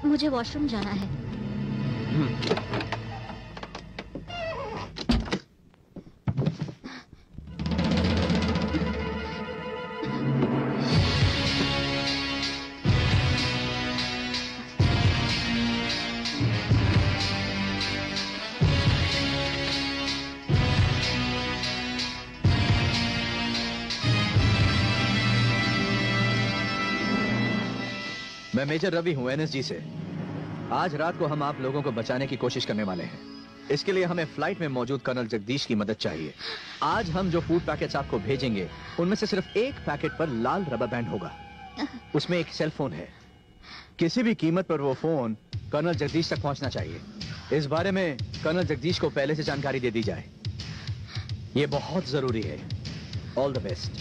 मुझे वॉशरूम जाना है। मैं मेजर रवि हूं एनएसजी से। आज रात को हम आप लोगों को बचाने की कोशिश करने वाले हैं। इसके लिए हमें फ्लाइट में मौजूद कर्नल जगदीश की मदद चाहिए। आज हम जो फूड पैकेट्स आपको भेजेंगे उनमें से सिर्फ एक पैकेट पर लाल रबर बैंड होगा। उसमें एक सेल फोन है। किसी भी कीमत पर वो फोन कर्नल जगदीश तक पहुंचना चाहिए। इस बारे में कर्नल जगदीश को पहले से जानकारी दे दी जाए। ये बहुत जरूरी है। All the best.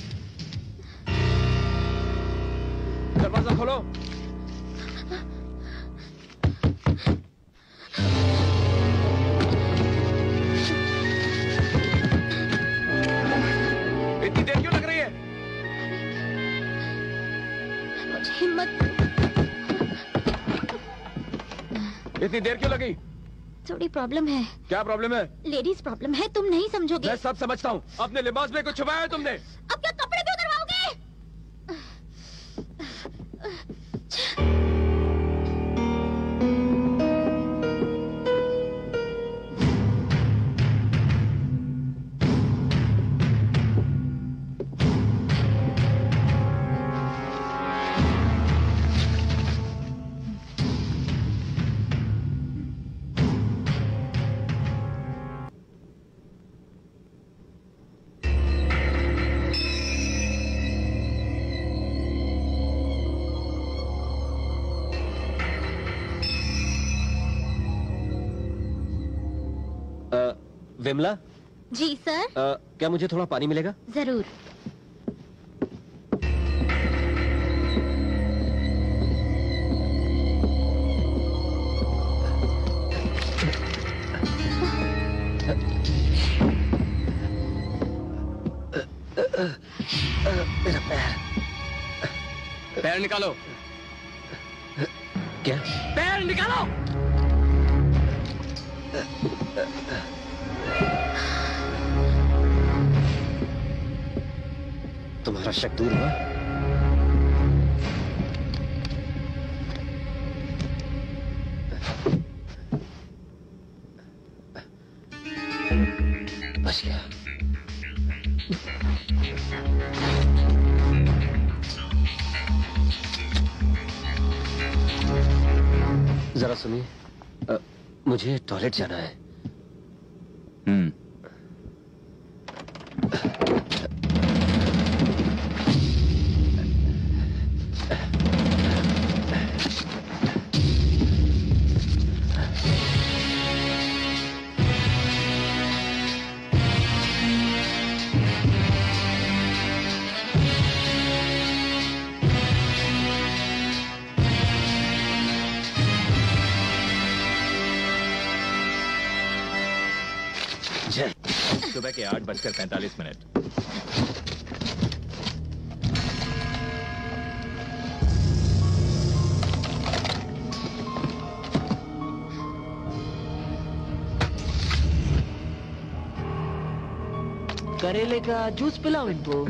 दरवाजा खोलो। इतनी देर क्यों लग रही है? मुझे हिम्मत। इतनी देर क्यों लगी? थोड़ी प्रॉब्लम है। क्या प्रॉब्लम है? लेडीज प्रॉब्लम है, तुम नहीं समझोगे। मैं सब समझता हूँ। अपने लिबास में कुछ छुपाया है तुमने? अब क्या कपड़े क्यों उतरवाओगे? विमला जी सर। क्या मुझे थोड़ा पानी मिलेगा? जरूर। मेरा पैर। पैर निकालो। क्या? पैर निकालो। तुम्हारा शक दूर हुआ? बच गया। जरा सुनिए, मुझे टॉयलेट जाना है। सुबह के 8:45। करेले का जूस पिलाओ इनको।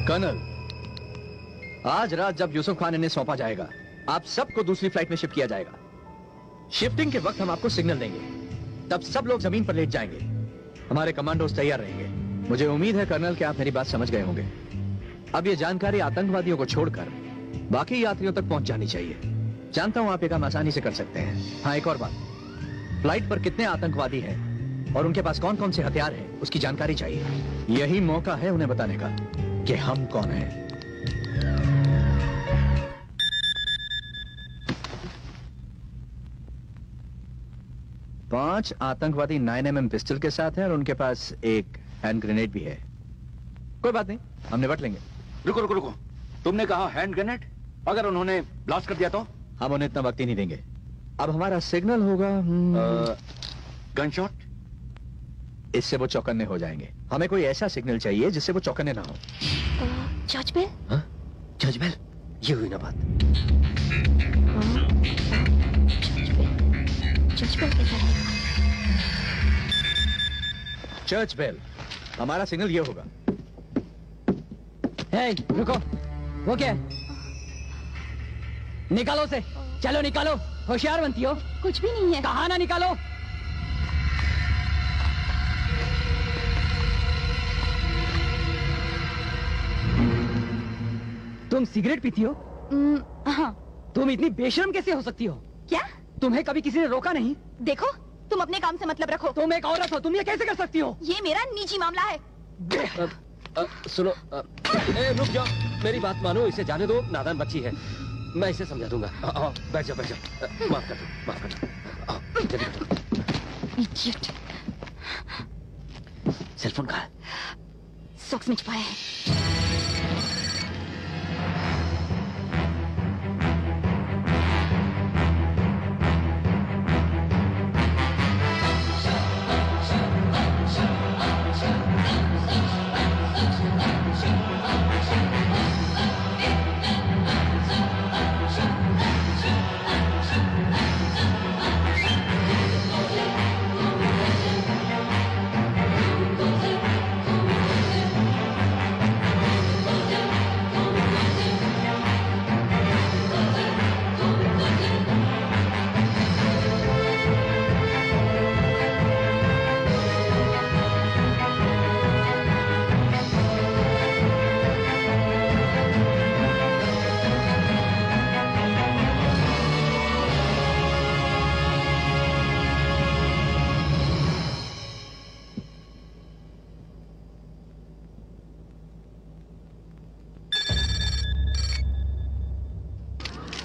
कर्नल, आज रात जब यूसुफ खान इन्हें सौंपा जाएगा, आप सबको दूसरी फ्लाइट में शिफ्ट किया जाएगा। शिफ्टिंग के वक्त हम आपको सिग्नल देंगे, तब सब लोग जमीन पर लेट जाएंगे। हमारे कमांडोज तैयार रहेंगे। मुझे उम्मीद है कर्नल कि आप मेरी बात समझ गए होंगे। अब ये जानकारी आतंकवादियों को छोड़कर बाकी यात्रियों तक पहुंच जानी चाहिए। जानता हूं आप ये काम आसानी से कर सकते हैं। हाँ, एक और बात, फ्लाइट पर कितने आतंकवादी हैं और उनके पास कौन कौन से हथियार हैं उसकी जानकारी चाहिए। यही मौका है उन्हें बताने का कि हम कौन हैं। पांच आतंकवादी 9mm पिस्टल के साथ हैं और उनके पास एक हैंड ग्रेनेड भी है। कोई बात नहीं, हम निपट लेंगे। रुको रुको रुको, तुमने कहा हैंड ग्रेनेड? अगर उन्होंने ब्लास्ट कर दिया तो? हम उन्हें इतना वक्त ही नहीं देंगे। अब हमारा सिग्नल होगा गन शॉट। इससे वो चौकन्ने हो जाएंगे। हमें कोई ऐसा सिग्नल चाहिए जिससे वो चौकन्ने ना हो। जज बेल? जज बेल, ये हुई ना बात। जज बेल कैसा है? Church bell. हमारा सिग्नल ये होगा। हे, रुको। वो क्या है? निकालो से। चलो निकालो। होशियार बनती हो। कुछ भी नहीं है। कहा ना निकालो। तुम सिगरेट पीती हो? हाँ। तुम इतनी बेशर्म कैसे हो सकती हो? क्या? तुम्हें कभी किसी ने रोका नहीं? देखो, तुम अपने काम से मतलब रखो। तुम एक औरत हो, तुम ये कैसे कर सकती हो? ये मेरा निजी मामला है। सुनो, रुक जाओ, मेरी बात मानो, इसे जाने दो, नादान बच्ची है, मैं इसे समझा दूंगा। आओ, बैठ जाओ, बैठ जाओ। माफ कर दो, माफ कर दो। आओ, जल्दी बैठो। इडियट। सेलफोन कहाँ है? सॉक्स में छुपाया है।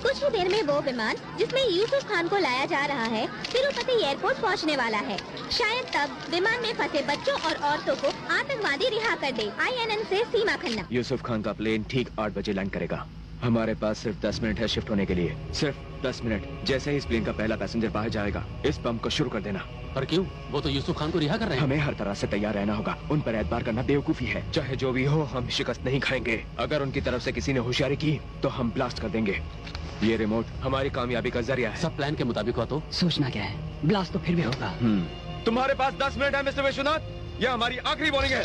कुछ ही देर में वो विमान जिसमें यूसुफ खान को लाया जा रहा है तिरुपति एयरपोर्ट पहुंचने वाला है। शायद तब विमान में फंसे बच्चों और औरतों को आतंकवादी रिहा कर दे। INN से सीमा खन्ना। यूसुफ खान का प्लेन ठीक 8 बजे लैंड करेगा। हमारे पास सिर्फ 10 मिनट है शिफ्ट होने के लिए, सिर्फ 10 मिनट। जैसे ही इस प्लेन का पहला पैसेंजर बाहर जाएगा, इस बम को शुरू कर देना। पर क्यों? वो तो यूसुफ खान को रिहा कर रहे हैं। हमें हर तरह से तैयार रहना होगा। उन पर एतबार करना बेवकूफी है। चाहे जो भी हो, हम शिकस्त नहीं खाएंगे। अगर उनकी तरफ से किसी ने होशियारी की तो हम ब्लास्ट कर देंगे। ये रिमोट हमारी कामयाबी का जरिया है। सब प्लान के मुताबिक हो तो? सोचना क्या है, ब्लास्ट तो फिर भी होगा। तुम्हारे पास 10 मिनट है मिस्टर विश्वनाथ। यह हमारी आखिरी वार्निंग है।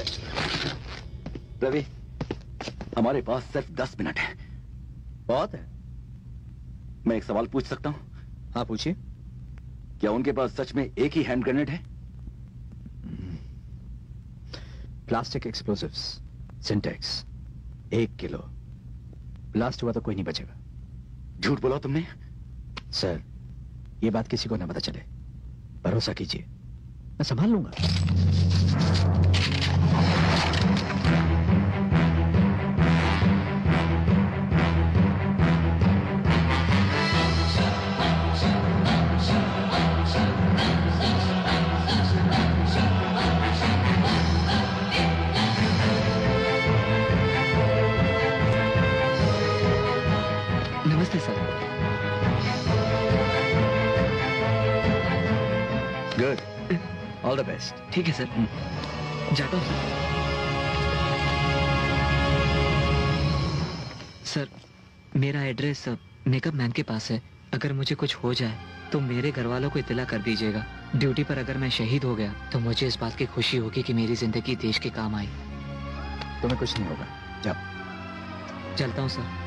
रवि, हमारे पास सिर्फ 10 मिनट है। बहुत है। मैं एक सवाल पूछ सकता हूँ? हाँ, पूछिए। क्या उनके पास सच में एक ही हैंड ग्रेनेड है? Plastic explosives, Semtex, 1 kilo. Blast हुआ तो कोई नहीं बचेगा। झूठ बोला तुमने? सर, ये बात किसी को ना पता चले। भरोसा कीजिए, मैं संभाल लूंगा। नमस्ते sir. Good, all the best. ठीक है सर, जाता हूँ सर। मेरा एड्रेस मेकअप मैन के पास है। अगर मुझे कुछ हो जाए तो मेरे घर वालों को इत्तला कर दीजिएगा। ड्यूटी पर अगर मैं शहीद हो गया तो मुझे इस बात की खुशी होगी कि मेरी जिंदगी देश के काम आई। तुम्हें कुछ नहीं होगा, जाओ। चलता हूँ सर।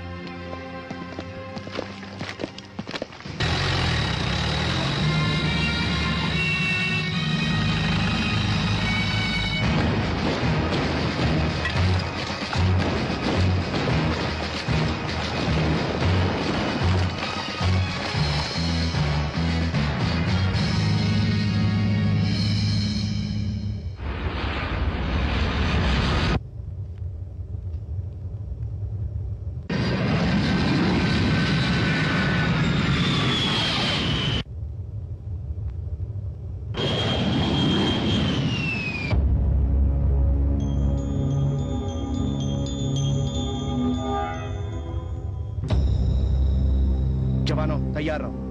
जवानों तैयार रहो।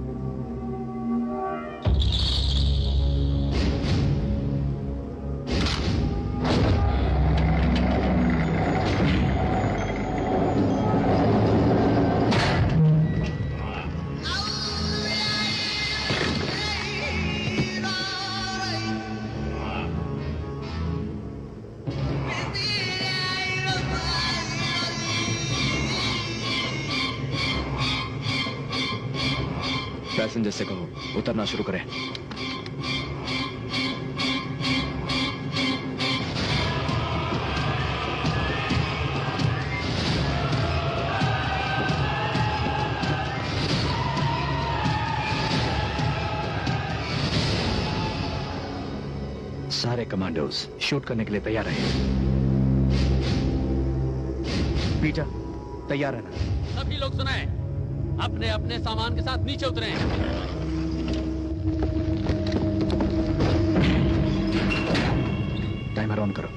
पैसेंजर से कहो उतरना शुरू करें। सारे कमांडोज शूट करने के लिए तैयार रहे। पीटर तैयार रहना। सभी लोग सुनाएं, अपने अपने सामान के साथ नीचे उतरें। टाइमर ऑन करो।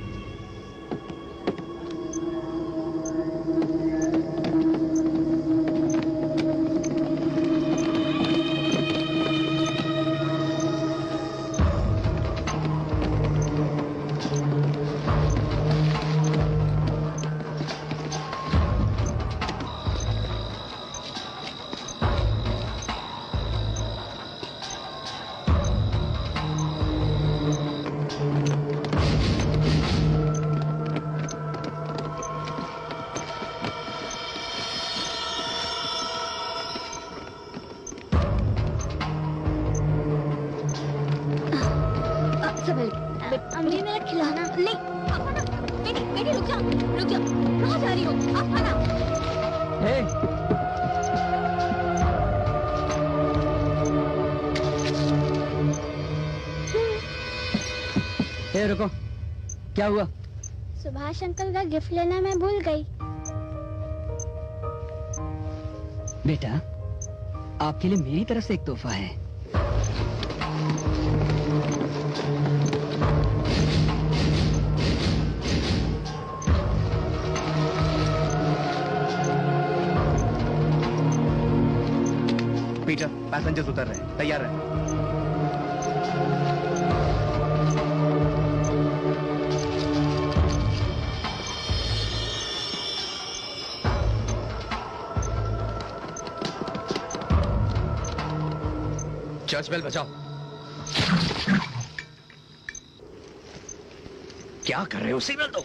अम्मी मेरा खिलौना नहीं। अफाना, बेटी बेटी रुक जाओ कहाँ जा रही हो? अफाना हे रुको, क्या हुआ? सुभाष अंकल का गिफ्ट लेना मैं भूल गई। बेटा, आपके लिए मेरी तरफ से एक तोहफा है। पीटर, पैसेंजर्स उतर रहे हैं, तैयार रहें। चर्च बेल बजाओ। क्या कर रहे हो? सिग्नल दो।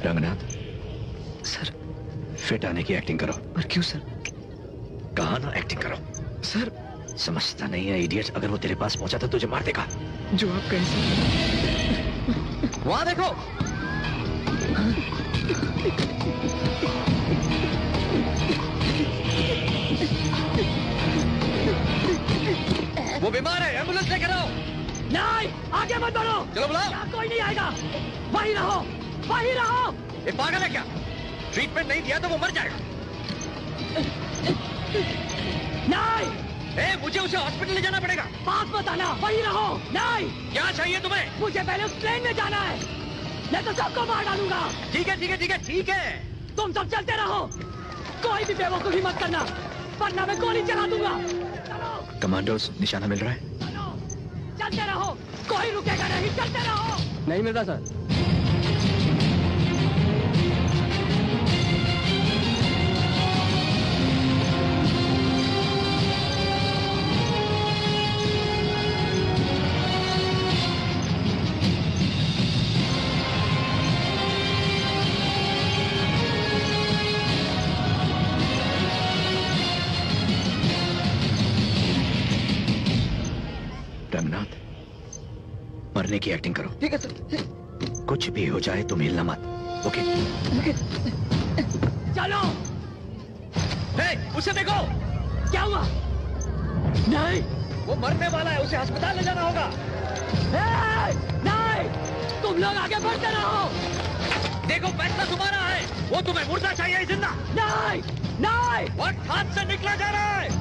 रंगनाथ सर, फिट आने की एक्टिंग करो। पर क्यों सर? कहा ना एक्टिंग करो। सर समझता नहीं है इडियट, अगर वो तेरे पास पहुंचा तो तुझे मार देगा। जो आप कहें सर। वहां देखो। वो बीमार है, एम्बुलेंस लेकर आओ। नहीं, आगे मत बढ़ो। चलो बुलाओ। यहाँ कोई नहीं आएगा। वहीं रहो, वहीं रहो। ये पागल है क्या? ट्रीटमेंट नहीं दिया तो वो मर जाएगा। नहीं, मुझे उसे हॉस्पिटल ले जाना पड़ेगा। पास मत आना, वहीं रहो। नहीं, क्या चाहिए तुम्हें? मुझे पहले उस प्लेन में जाना है, नहीं तो सबको मार डालूंगा। ठीक है ठीक है ठीक है ठीक है। तुम सब चलते रहो, कोई भी बेवकूफी मत करना, वरना मैं गोली चला दूंगा। कमांडोज, निशाना मिल रहा है? चलते रहो, कोई रुकेगा नहीं, चलते रहो। नहीं मिल रहा सर। रंगनाथ, मरने की एक्टिंग करो। ठीक है सर। कुछ भी हो जाए तुम हिलना मत। ओके? चलो। उसे देखो। क्या हुआ? नहीं, वो मरने वाला है, उसे अस्पताल ले जाना होगा। नहीं, तुम लोग आगे बढ़ते रहो। देखो फैसला तुम्हारा है, वो तुम्हें मुर्दा चाहिए जिंदा? नहीं, नहीं। वक्त हाथ से निकला जा रहा है।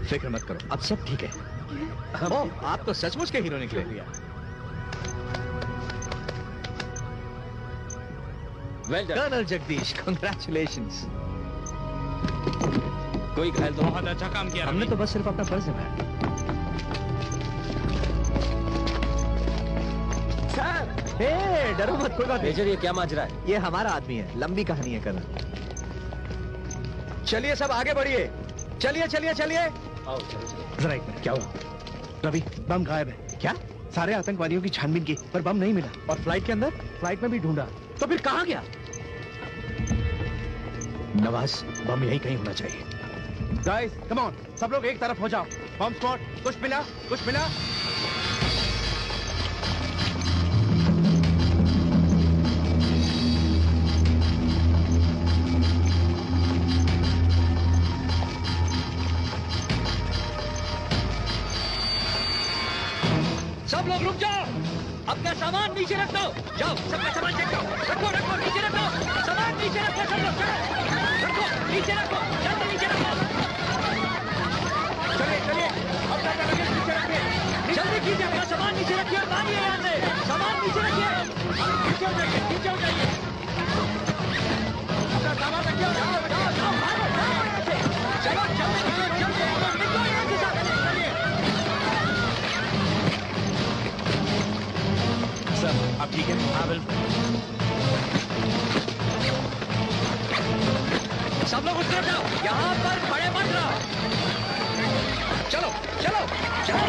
फिक्र मत करो, अब सब ठीक है। ओह, आप तो सचमुच के हीरो निकले। Colonel Jagdish, congratulations. कोई घायल तो? बहुत अच्छा काम किया। हमने तो बस सिर्फ अपना फर्ज निभाया। सर, डरो मत, कोई बात नहीं। मेजर, ये क्या माजरा है? ये हमारा आदमी है, लंबी कहानी है कर्नल। चलिए सब आगे बढ़िए, चलिए चलिए चलिए। आओ चलो चलो। जरा एक मिनट, क्या हुआ? रवि, बम गायब है। क्या? सारे आतंकवादियों की छानबीन की, पर बम नहीं मिला। और फ्लाइट के अंदर? फ्लाइट में भी ढूंढा। तो फिर कहाँ गया? नवाज, बम यहीं कहीं होना चाहिए। गाइस, कम ऑन, सब लोग एक तरफ हो जाओ। बम स्पॉट, कुछ मिला, कुछ मिला। सब लोग रुक जाओ, अपना सामान नीचे रख दो। जाओ, सबका सामान चेक करो। रखो रखो, नीचे रखो, सामान नीचे रखो, सब लोग रखो, नीचे रखो, जल्दी नीचे रखो। चलिए चलिए, अपना लगेज नीचे रखिए, जल्दी कीजिए, अपना सामान नीचे रखिए। मानिए यहाँ से, सामान नीचे रखिए, नीचे हो जाइए, नीचे हो जाइए। अपना सामान रखिए और जाओ जाओ जाओ, भागो भागो यहाँ से। चलो जल्दी निकलो, जल्दी निकलो यहाँ से, चलिए। सर, आप ठीक है? हाँ बिल्कुल। सब लोग उतर जाओ, यहाँ पर खड़े मत रहो। चलो चलो चलो।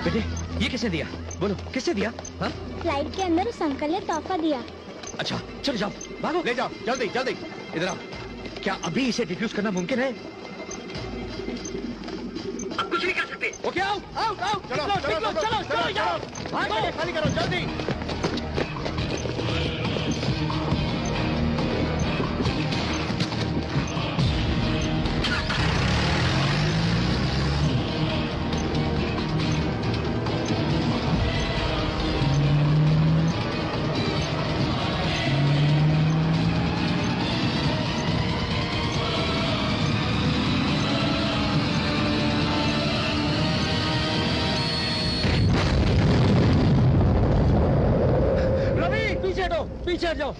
बेटे, ये किसने दिया? बोलो, किसने दिया? हाँ? फ्लाइट के अंदर उस अंकल ने तोहफा दिया। अच्छा, चलो जाओ, भागो। ले जाओ, जल्दी जल्दी। इधर आओ। क्या अभी इसे डिफ्यूज करना मुमकिन है? अब कुछ नहीं कर सकते। ओके आओ आओ आओ चलो चलो चलो चलो चलो भागो, खाली करो जल्दी। पीछे हट जाओ।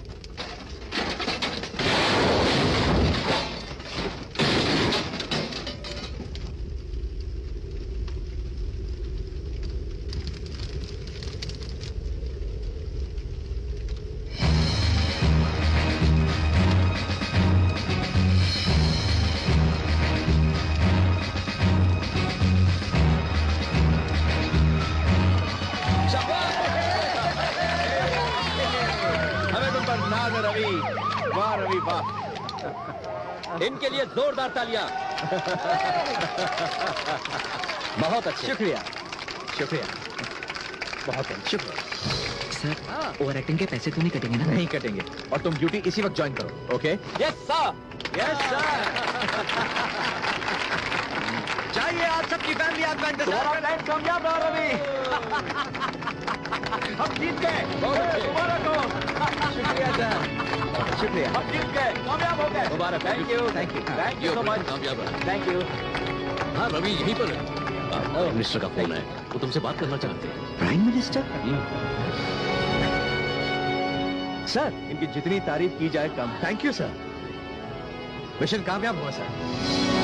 इनके लिए जोरदार तालियां। बहुत अच्छे। शुक्रिया शुक्रिया, बहुत शुक्रिया। सर ओवर एक्टिंग के पैसे तो नहीं कटेंगे ना? नहीं कटेंगे, और तुम ड्यूटी इसी वक्त ज्वाइन करो। Okay? Yes sir. Yes sir. चाहिए आप सबकी फैमिली आपका इंतजार कर रही है। कामयाब रहो रवि। हम जीत गए। मुबारक हो। शुक्रिया सर, शुक्रिया। हम जीत गए, कामयाब हो गए। मुबारक। Thank you thank you so much. कामयाब है। Thank you. हाँ रवि यहीं पर है। मिनिस्टर का फोन है, वो तुमसे बात करना चाहते हैं। Prime minister? सर इनकी जितनी तारीफ की जाए कम। थैंक यू सर, मिशन कामयाब हुआ सर।